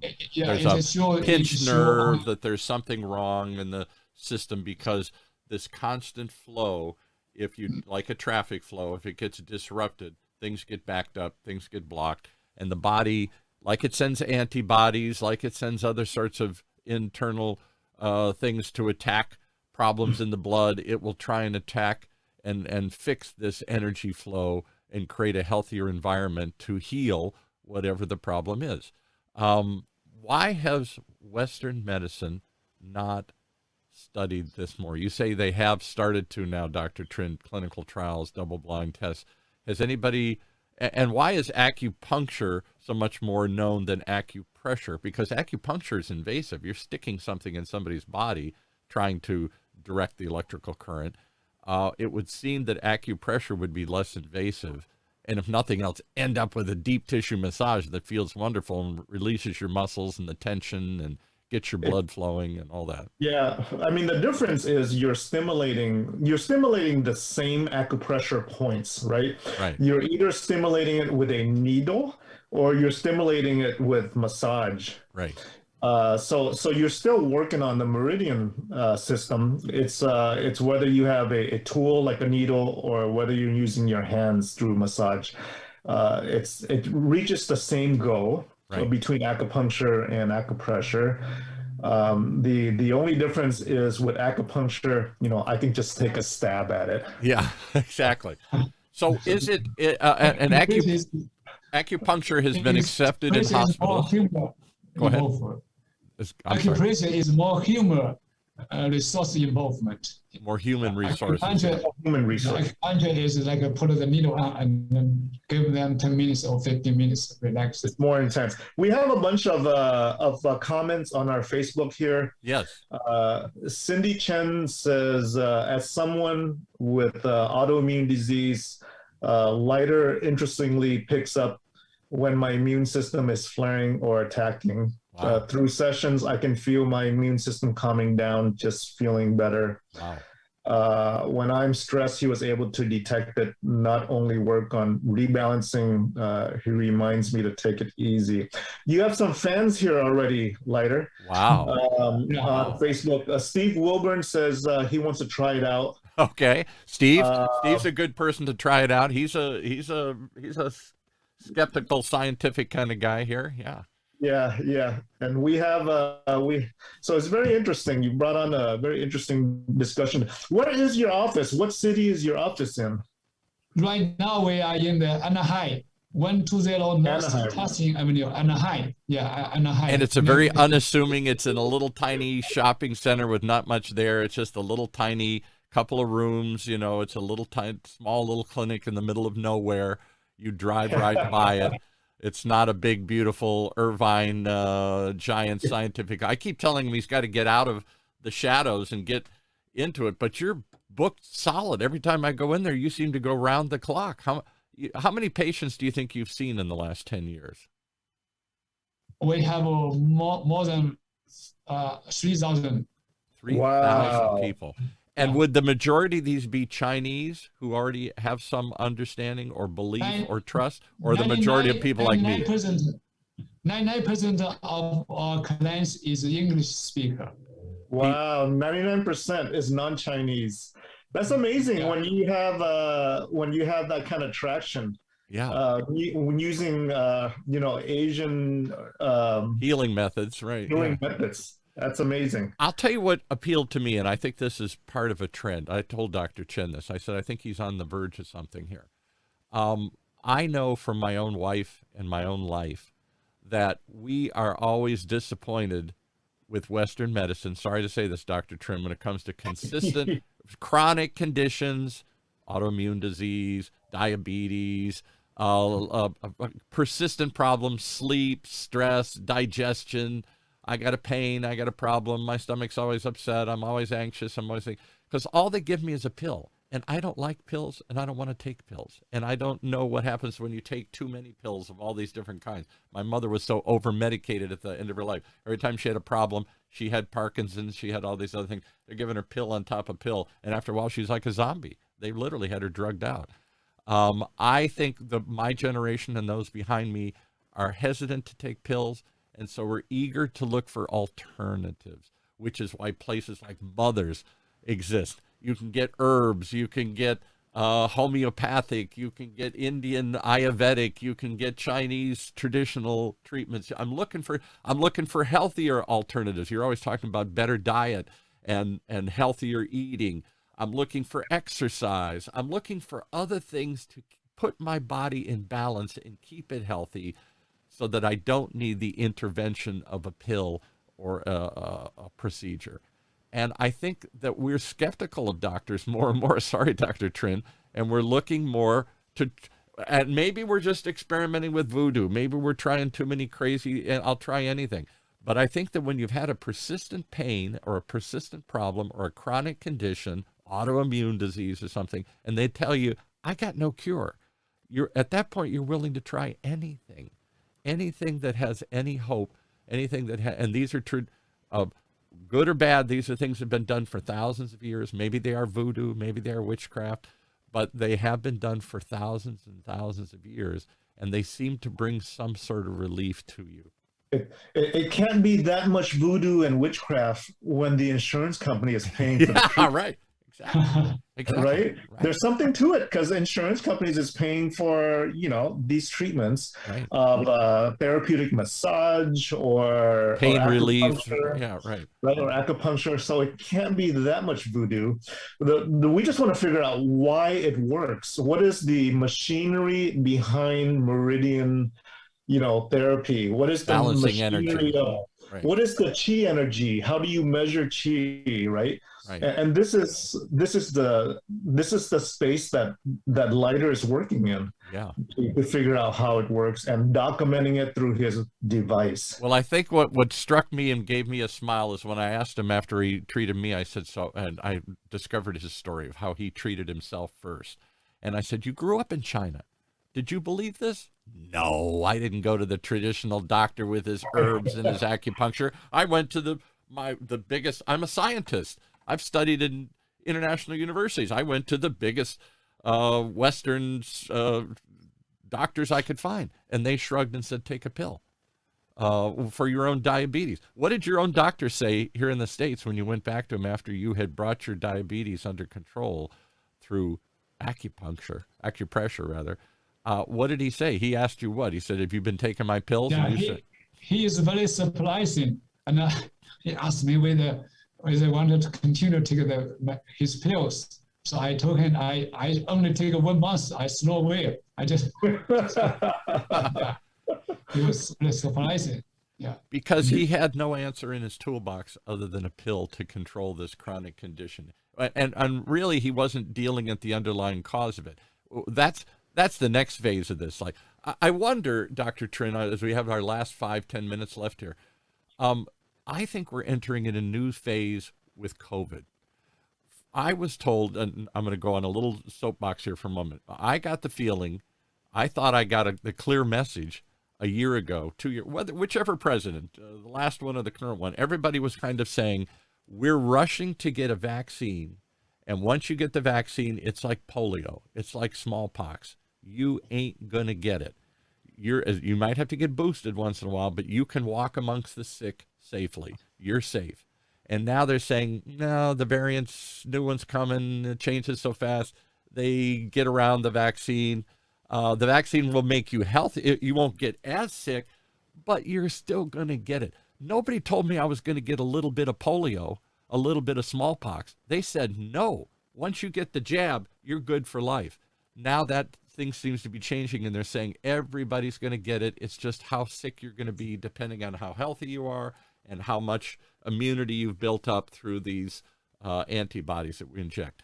pinched nerve, that there's something wrong in the system, because this constant flow, if you like a traffic flow, if it gets disrupted, things get backed up, things get blocked, and the body, like it sends antibodies, like it sends other sorts of internal things to attack problems in the blood, it will try and attack and fix this energy flow and create a healthier environment to heal whatever the problem is. Why has Western medicine not studied this more? You say they have started to now, Dr. Trinh, clinical trials, double-blind tests. Has anybody, and why is acupuncture so much more known than acupressure? Because acupuncture is invasive. You're sticking something in somebody's body trying to direct the electrical current. It would seem that acupressure would be less invasive, and if nothing else, end up with a deep tissue massage that feels wonderful and releases your muscles and the tension and gets your blood flowing and all that. Yeah, I mean, the difference is you're stimulating the same acupressure points, right? Right. You're either stimulating it with a needle or you're stimulating it with massage. Right. So you're still working on the meridian system. It's whether you have a tool like a needle or whether you're using your hands through massage. It reaches the same goal. Right. Between acupuncture and acupressure. The only difference is with acupuncture, I can just take a stab at it. Yeah, exactly. So is it an acupuncture has been accepted in hospitals? Go ahead. Acupressure is more human resource involvement. More human resources. Acupuncture is like put the needle on and then give them 10 minutes or 15 minutes, relax. It's more intense. We have a bunch of comments on our Facebook here. Yes. Cindy Chen says, as someone with autoimmune disease, lighter interestingly picks up when my immune system is flaring or attacking. Wow. Through sessions, I can feel my immune system calming down, just feeling better. Wow. When I'm stressed, he was able to detect it, not only work on rebalancing, he reminds me to take it easy. You have some fans here already, Lighter. Wow. On Facebook. Steve Wilburn says he wants to try it out. Okay. Steve's a good person to try it out. He's a skeptical scientific kind of guy here. Yeah. Yeah. And we have so it's very interesting. You brought on a very interesting discussion. Where is your office? What city is your office in? Right now we are in the Anaheim, 120 North Tustin Avenue, Anaheim. Yeah, Anaheim. And it's a very unassuming, it's in a little tiny shopping center with not much there. It's just a little tiny couple of rooms, it's a little tiny, small little clinic in the middle of nowhere. You drive right by it. It's not a big, beautiful Irvine giant scientific. I keep telling him he's got to get out of the shadows and get into it, but you're booked solid. Every time I go in there, you seem to go round the clock. How many patients do you think you've seen in the last 10 years? We have more than 3,000. 3,000 people. And would the majority of these be Chinese who already have some understanding or belief or trust, or the majority of people like me? 99% of our clients is English speaker. Wow, 99% is non-Chinese. That's amazing when you have that kind of traction. Yeah. When using Asian healing methods, right? Healing methods. That's amazing. I'll tell you what appealed to me, and I think this is part of a trend. I told Dr. Chen this. I said, I think he's on the verge of something here. I know from my own wife and my own life that we are always disappointed with Western medicine. Sorry to say this, Dr. Trinh, when it comes to consistent chronic conditions, autoimmune disease, diabetes, persistent problems, sleep, stress, digestion. I got a pain, I got a problem, my stomach's always upset, I'm always anxious, I'm always thinking, because all they give me is a pill. And I don't like pills, and I don't want to take pills. And I don't know what happens when you take too many pills of all these different kinds. My mother was so over-medicated at the end of her life. Every time she had a problem, she had Parkinson's, she had all these other things. They're giving her pill on top of pill. And after a while, she's like a zombie. They literally had her drugged out. I think my generation and those behind me are hesitant to take pills. And so we're eager to look for alternatives, which is why places like Mother's exist. You can get herbs, you can get homeopathic, you can get Indian Ayurvedic, you can get Chinese traditional treatments. I'm looking for healthier alternatives. You're always talking about better diet and healthier eating. I'm looking for exercise. I'm looking for other things to put my body in balance and keep it healthy, so that I don't need the intervention of a pill or a procedure. And I think that we're skeptical of doctors more and more. Sorry, Dr. Trinh. And we're looking more to, and maybe we're just experimenting with voodoo. Maybe we're trying too many crazy, and I'll try anything. But I think that when you've had a persistent pain or a persistent problem or a chronic condition, autoimmune disease or something, and they tell you, I got no cure, at that point, you're willing to try anything. Anything that has any hope, anything that and these are true, good or bad, these are things that have been done for thousands of years. Maybe they are voodoo, maybe they are witchcraft, but they have been done for thousands and thousands of years, and they seem to bring some sort of relief to you. It can't be that much voodoo and witchcraft when the insurance company is paying for the treatment. Right. Exactly. Right? There's something to it because insurance companies is paying for, these treatments of therapeutic massage or pain relief. Yeah, right. Or acupuncture. So it can't be that much voodoo. We just want to figure out why it works. What is the machinery behind meridian, therapy? What is the balancing energy? Right. What is the chi energy? How do you measure chi? Right. Right. And this is the space that Lighter is working in. Yeah. To figure out how it works and documenting it through his device. Well, I think what struck me and gave me a smile is when I asked him after he treated me, I said, and I discovered his story of how he treated himself first. And I said, you grew up in China. Did you believe this? No, I didn't go to the traditional doctor with his herbs and his acupuncture. I went to the biggest, I'm a scientist. I've studied in international universities. I went to the biggest Western doctors I could find, and they shrugged and said, take a pill for your own diabetes. What did your own doctor say here in the States when you went back to him after you had brought your diabetes under control through acupressure rather? What did he say? He asked you what? He said, have you been taking my pills? Yeah, and you said, he is very surprising. And he asked me whether I wanted to continue to take his pills. So I told him I only take 1 month. I slow away. I just, yeah. It was really surprising. Yeah. Because he had no answer in his toolbox other than a pill to control this chronic condition. And really, he wasn't dealing at the underlying cause of it. That's the next phase of this. Like, I wonder, Dr. Trinh, as we have our last 5-10 minutes left here, I think we're entering in a new phase with COVID. I was told, and I'm going to go on a little soapbox here for a moment. I got the feeling, I thought I got the clear message a year ago, 2 years, whichever president, the last one or the current one, everybody was kind of saying, we're rushing to get a vaccine. And once you get the vaccine, it's like polio. It's like smallpox. You ain't going to get it. You might have to get boosted once in a while, but you can walk amongst the sick safely. You're safe. And now they're saying, no, the variants, new ones coming, it changes so fast. They get around the vaccine. The vaccine will make you healthy. You won't get as sick, but you're still going to get it. Nobody told me I was going to get a little bit of polio, a little bit of smallpox. They said, no, once you get the jab, you're good for life. Now that thing seems to be changing, and they're saying everybody's going to get it. It's just how sick you're going to be depending on how healthy you are and how much immunity you've built up through these antibodies that we inject.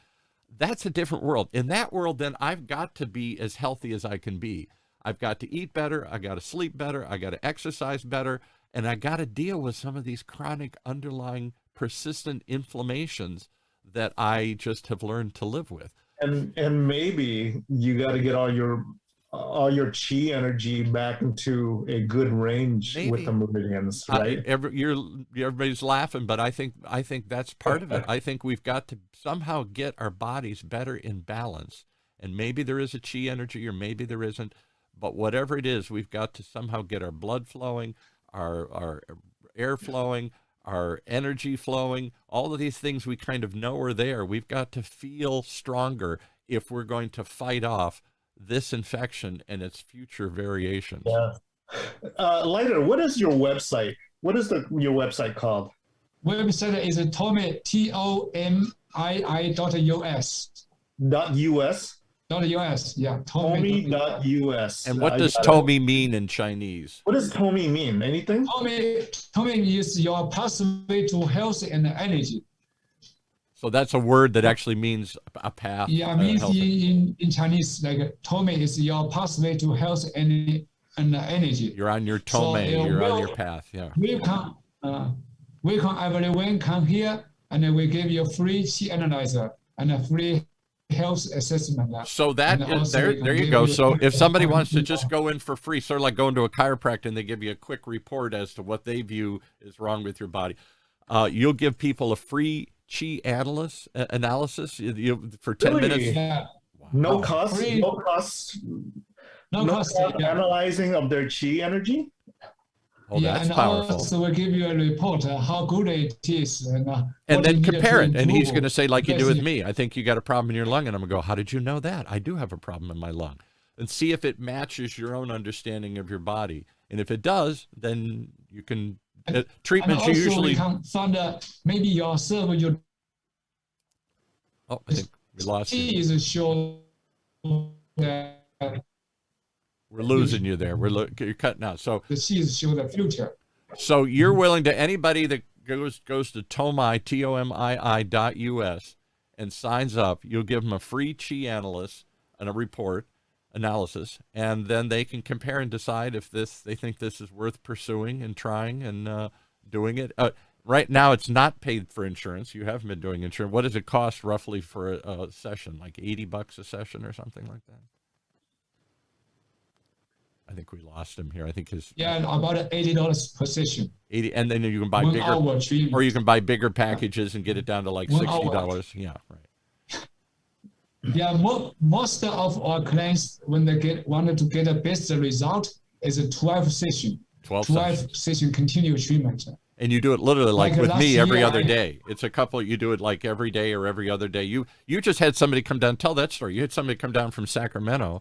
That's a different world. In that world, then I've got to be as healthy as I can be. I've got to eat better. I got to sleep better. I got to exercise better. And I got to deal with some of these chronic underlying persistent inflammations that I just have learned to live with. And maybe you got to get all your chi energy back into a good range with the meridians, right? Everybody's laughing, but I think that's part of it. I think we've got to somehow get our bodies better in balance. And maybe there is a chi energy, or maybe there isn't. But whatever it is, we've got to somehow get our blood flowing, our air flowing, our energy flowing. All of these things we kind of know are there. We've got to feel stronger if we're going to fight off this infection and its future variations. Yeah. Leiter, what is your website? What is your website called? Website is Tomii, Tomii.us. .us? .us, yeah. Tomii.us. And what does Tomii mean in Chinese? What does Tomii mean? Anything? Tomii is your pathway to health and energy. So that's a word that actually means a path. Yeah, it means in Chinese, like Tomii is your pathway to health and energy. You're on your Tomii, so, you're on your path, yeah. Welcome everyone, come here, and we give you a free chi analyzer and a free health assessment. So that is, there you go. So if somebody wants to just go in for free, sort of like going to a chiropractor and they give you a quick report as to what they view is wrong with your body, you'll give people a free chi analysis for 10 minutes. Yeah. Wow. No cost. Analyzing of their chi energy. Oh, yeah, that's powerful. So we'll give you a report how good it is, and then compare it. And he's going to say, like you do with me, I think you got a problem in your lung, and I'm going to go, how did you know that? I do have a problem in my lung, and see if it matches your own understanding of your body. And if it does, then you can. Treatments and also usually. We can find maybe yourself. Oh, I think we lost you. Is sure that we're losing you there. You're cutting out. So the seeds show the future. So you're willing to anybody that goes to Tomii, Tomii.us, and signs up. You'll give them a free chi analysis and a report analysis, and then they can compare and decide if they think this is worth pursuing and trying and doing it. Right now, it's not paid for insurance. You haven't been doing insurance. What does it cost roughly for a session? Like $80 a session or something like that? I think we lost him here. I think about $80 per session. 80, and then you can buy bigger, or you can buy bigger packages and get it down to like $60. Yeah, right. Yeah, most of our clients, when they wanted to get a best result, is a 12 session, 12 12 sessions. session continuous treatment. And you do it literally like with last me every year, other day. It's a couple, you do it like every day or every other day. You just had somebody come down, tell that story. You had somebody come down from Sacramento.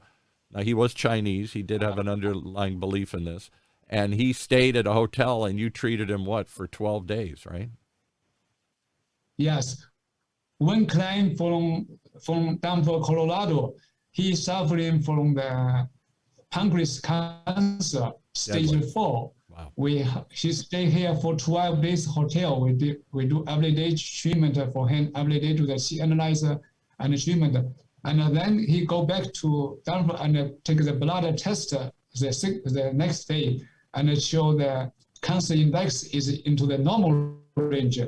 Now, he was Chinese. He did have an underlying belief in this. And he stayed at a hotel, and you treated him, what, for 12 days, right? Yes. One client from Denver, Colorado, he's suffering from the pancreas cancer, stage Deadly. 4. Wow. He stayed here for 12 days hotel. We do everyday treatment for him, every day to the C analyzer and treatment. And then he go back to Denver and take the blood test the next day and show the cancer index is into the normal range.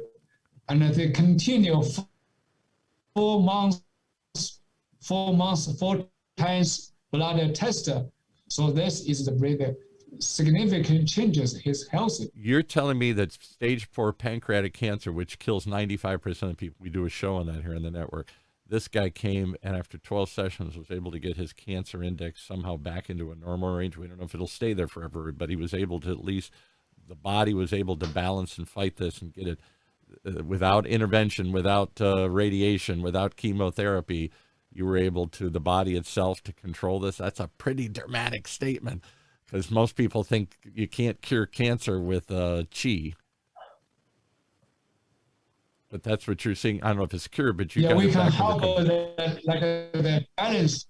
And they continue 4 months, 4 times blood test. So this is the really significant changes his health. You're telling me that stage 4 pancreatic cancer, which kills 95% of people, we do a show on that here on the network. This guy came and after 12 sessions was able to get his cancer index somehow back into a normal range. We don't know if it'll stay there forever, but he was able to, at least the body was able to balance and fight this and get it without intervention, without radiation, without chemotherapy. You were able to, the body itself, to control this. That's a pretty dramatic statement, because most people think you can't cure cancer with qi. But that's what you're seeing. I don't know if it's cured, but you got we it can back help the balance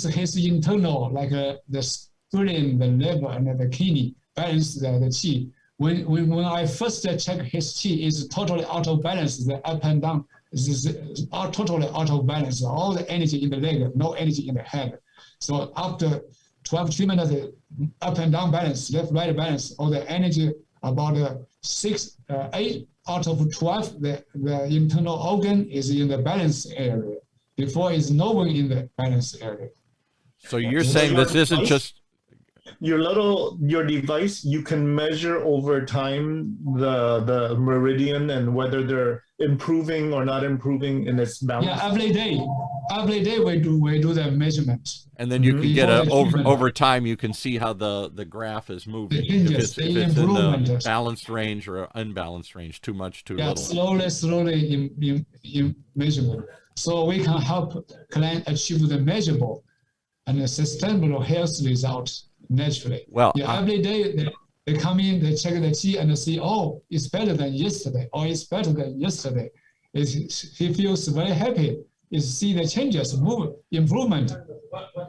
his internal, like the spleen, the liver, and the kidney, balance the qi. When I first check his qi, is totally out of balance. The up and down is totally out of balance. All the energy in the leg, no energy in the head. So after 12 treatment, the up and down balance, left right balance, all the energy about 8 out of 12, the internal organ is in the balance area. Before is no one in the balance area. So you're saying this isn't just your device, you can measure over time the meridian and whether they're improving or not improving in its balance. Yeah, every day we do the measurement. And then you can get over time, you can see how the graph is moving. If it's in the balanced range or unbalanced range, too much, too little. Slowly in measurable. So we can help client achieve the measurable and the sustainable health results naturally. Well, every day they come in, they check the qi and see, oh, it's better than yesterday, or it's better than yesterday. He feels very happy. You see the changes, improvement.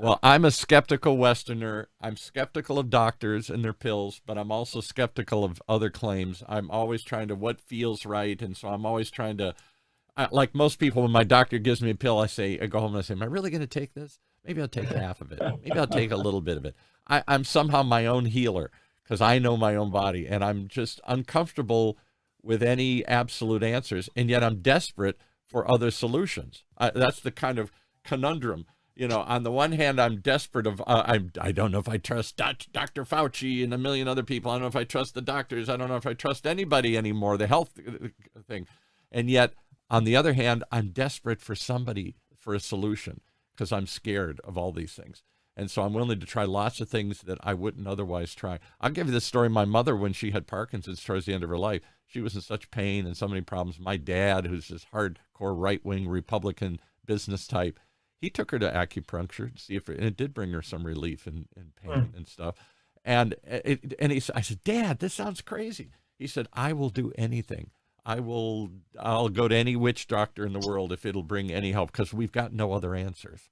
Well, I'm a skeptical Westerner. I'm skeptical of doctors and their pills, but I'm also skeptical of other claims. I'm always trying to what feels right, and so I'm always trying to, like most people, when my doctor gives me a pill, I go home and I say, am I really going to take this? Maybe I'll take half of it. Maybe I'll take a little bit of it. I'm somehow my own healer because I know my own body, and I'm just uncomfortable with any absolute answers, and yet I'm desperate for other solutions. That's the kind of conundrum. You know, on the one hand, I'm desperate I don't know if I trust Dr. Fauci and a million other people. I don't know if I trust the doctors. I don't know if I trust anybody anymore, the health thing. And yet, on the other hand, I'm desperate for somebody for a solution because I'm scared of all these things. And so I'm willing to try lots of things that I wouldn't otherwise try. I'll give you this story. My mother, when she had Parkinson's towards the end of her life, she was in such pain and so many problems. My dad, who's this hardcore right-wing Republican business type, he took her to acupuncture to see if and it did bring her some relief and pain and stuff. And I said, Dad, this sounds crazy. He said, I will do anything. I'll go to any witch doctor in the world if it'll bring any help, because we've got no other answers.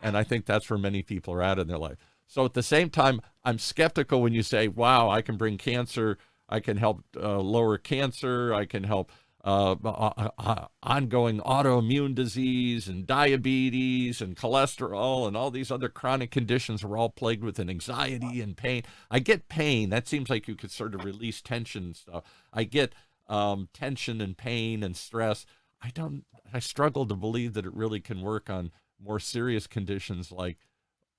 And I think that's where many people are at in their life. So at the same time, I'm skeptical when you say, wow, I can bring cancer, I can help lower cancer, I can help ongoing autoimmune disease and diabetes and cholesterol and all these other chronic conditions we're all plagued with, and anxiety and pain. I get pain. That seems like you could sort of release tension and stuff. I get tension and pain and stress. I struggle to believe that it really can work on more serious conditions like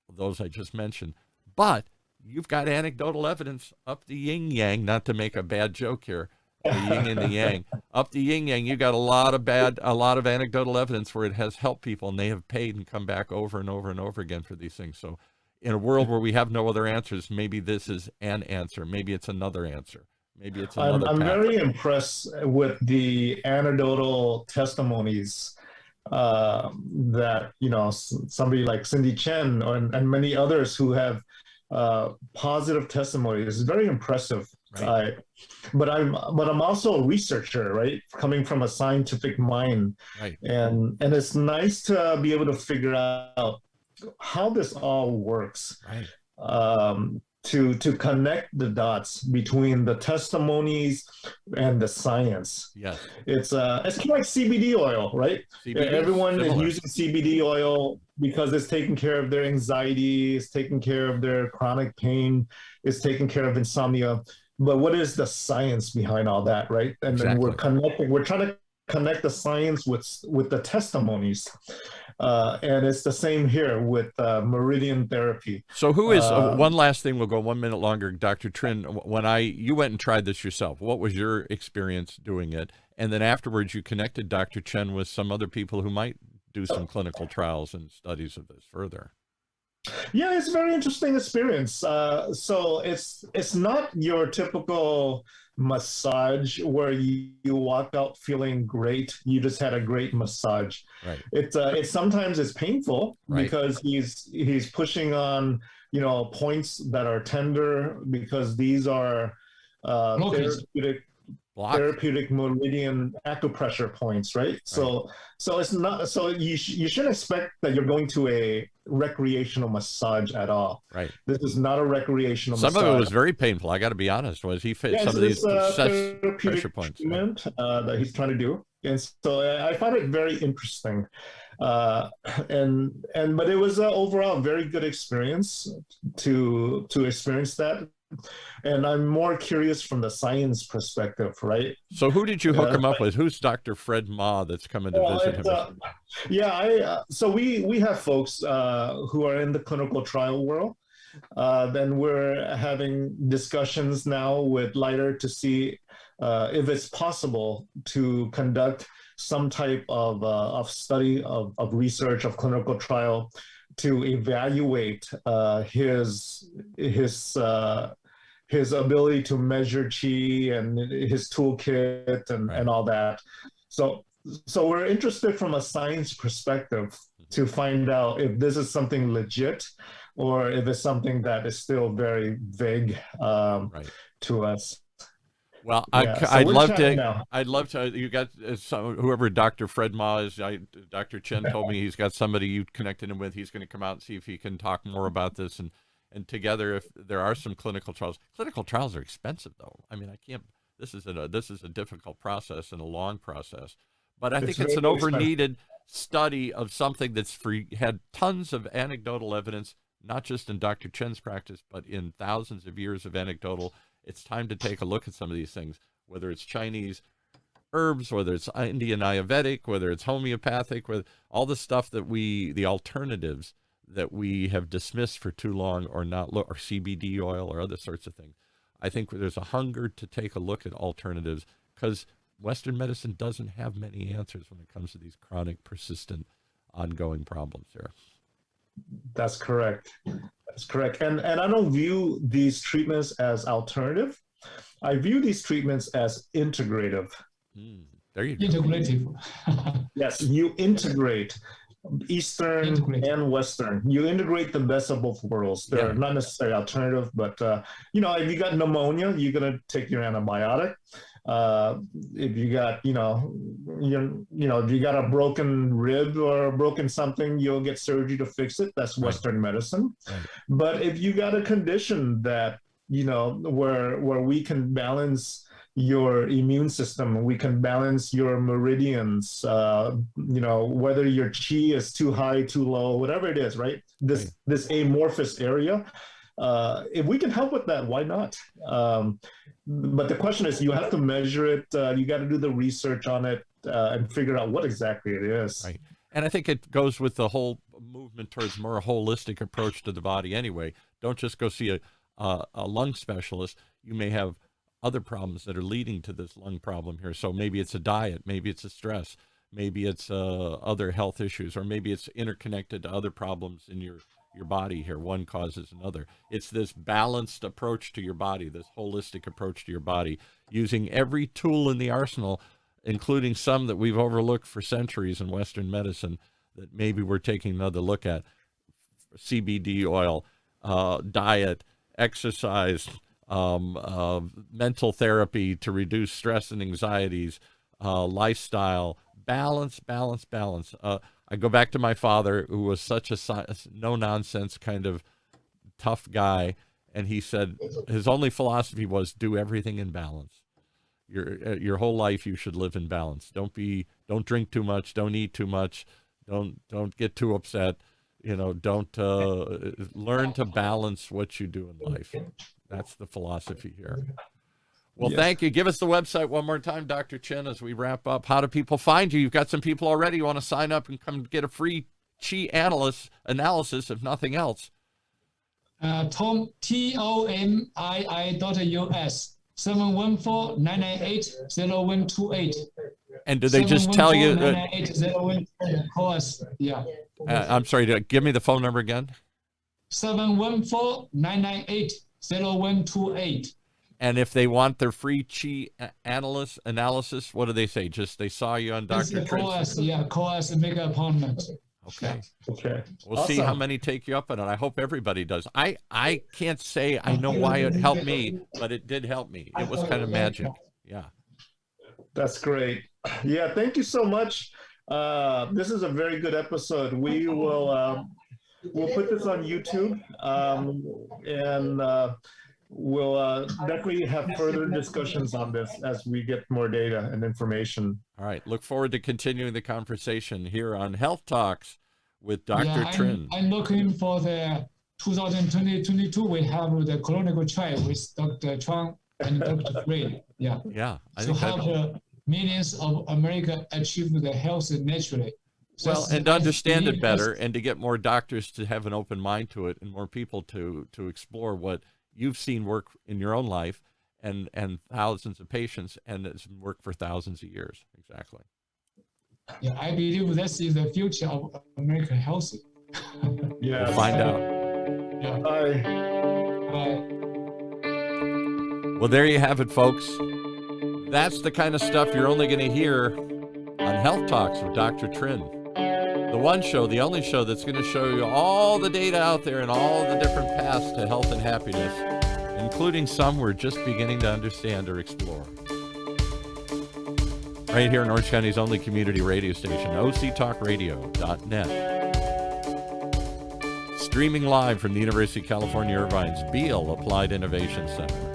those I just mentioned. But you've got anecdotal evidence up the yin yang, not to make a bad joke here, the yin and the yang. Up the yin yang, you got a lot of anecdotal evidence where it has helped people, and they have paid and come back over and over and over again for these things. So in a world where we have no other answers, maybe this is an answer. Maybe it's another answer. Maybe it's another I'm path. very impressed with the anecdotal testimonies that, somebody like Cindy Chen and many others who have positive testimonies. It's very impressive. Right. But I'm also a researcher, right? Coming from a scientific mind, Right. And it's nice to be able to figure out how this all works. Right. To connect the dots between the testimonies and the science. Yes. It's kind of like CBD oil, right? CBD Everyone is similar. using CBD oil because it's taking care of their anxiety, it's taking care of their chronic pain, it's taking care of insomnia. But what is the science behind all that, right? And then we're trying to connect the science with the testimonies. And it's the same here with meridian therapy. So who is, one last thing, we'll go 1 minute longer, Dr. Trinh, you went and tried this yourself. What was your experience doing it? And then afterwards you connected Dr. Chen with some other people who might do some clinical trials and studies of this further. Yeah, it's a very interesting experience. So it's not your typical massage where you walk out feeling great. You just had a great massage. Right. It's sometimes it's painful, right. because he's pushing on points that are tender, because these are therapeutic meridian acupressure points, right? So it's not, so you shouldn't expect that you're going to a recreational massage at all. Right. This is not a recreational massage. Some of it was very painful, I got to be honest. Was he fit some of these pressure points that he's trying to do, and so I find it very interesting. But it was overall a very good experience to experience that. And I'm more curious from the science perspective, right? So who did you hook him up with? Who's Dr. Fred Ma that's coming to visit him? So we have folks who are in the clinical trial world. Then we're having discussions now with Leiter to see if it's possible to conduct some type of study, of research, of clinical trial to evaluate his ability to measure qi and his toolkit and all that. So we're interested from a science perspective to find out if this is something legit or if it's something that is still very vague to us. Well, I'd love to. You got whoever Dr. Fred Ma is. Dr. Chen told me he's got somebody you connected him with. He's going to come out and see if he can talk more about this, and together, if there are some clinical trials. Clinical trials are expensive, though. I mean, I can't. This is a difficult process and a long process, but I think it's an over-needed study of something that's had tons of anecdotal evidence, not just in Dr. Chen's practice, but in thousands of years of anecdotal. It's time to take a look at some of these things, whether it's Chinese herbs, whether it's Indian Ayurvedic, whether it's homeopathic, with all the stuff that the alternatives that we have dismissed for too long, or CBD oil or other sorts of things. I think there's a hunger to take a look at alternatives, because Western medicine doesn't have many answers when it comes to these chronic, persistent, ongoing problems here. That's correct. That's correct. And I don't view these treatments as alternative. I view these treatments as integrative. There you go. Integrative. Yes, you integrate Eastern and Western. You integrate the best of both worlds. They're not necessarily alternative, but if you got pneumonia, you're gonna take your antibiotic. If you got if you got a broken rib or a broken something, you'll get surgery to fix it. That's Western medicine. Right. But if you got a condition that where we can balance your immune system, we can balance your meridians, whether your qi is too high, too low, whatever it is, right? This amorphous area, if we can help with that, why not? But the question is, you have to measure it. You got to do the research on it and figure out what exactly it is. Right. And I think it goes with the whole movement towards more holistic approach to the body anyway. Don't just go see a lung specialist. You may have other problems that are leading to this lung problem here. So maybe it's a diet, maybe it's a stress, maybe it's other health issues, or maybe it's interconnected to other problems in your body here. One causes another. It's this balanced approach to your body, this holistic approach to your body, using every tool in the arsenal, including some that we've overlooked for centuries in Western medicine that maybe we're taking another look at. CBD oil, diet, exercise, mental therapy to reduce stress and anxieties, lifestyle, balance. I go back to my father, who was such a no-nonsense kind of tough guy, and he said his only philosophy was do everything in balance. Your whole life you should live in balance. Don't drink too much, don't eat too much, don't get too upset. Don't learn to balance what you do in life. That's the philosophy here. Well, yes. Thank you. Give us the website one more time, Dr. Chen, as we wrap up. How do people find you? You've got some people already who want to sign up and come get a free chi analysis, if nothing else. TOMII.US 714-998-0128. And do they just tell you? Call us. Yeah. I'm sorry. Give me the phone number again. 714-998-0128. And if they want their free chi analysis, what do they say? Just they saw you on Dr. Call us. Yeah, call us and make an appointment. Okay. Okay. We'll see how many take you up on it. I hope everybody does. I can't say I know why it helped me, but it did help me. It was kind of magic. Yeah. That's great. Yeah, thank you so much. This is a very good episode. We will we'll put this on YouTube, and we'll definitely have further discussions on this as we get more data and information. All right. Look forward to continuing the conversation here on Health Talks with Dr. Trinh. I'm looking for the 2022. We have the clinical trial with Dr. Chuang and Dr. Ray. Yeah. Yeah. I think help millions of Americans achieve the health naturally. Well, and to understand it better, and to get more doctors to have an open mind to it, and more people to explore what you've seen work in your own life, and thousands of patients, and it's worked for thousands of years. Exactly. Yeah, I believe this is the future of American health. Yeah, we'll find out. Yeah. Bye. Well, there you have it, folks. That's the kind of stuff you're only going to hear on Health Talks with Dr. Trinh. The one show, the only show that's going to show you all the data out there and all the different paths to health and happiness, including some we're just beginning to understand or explore. Right here in Orange County's only community radio station, octalkradio.net. Streaming live from the University of California, Irvine's Beale Applied Innovation Center.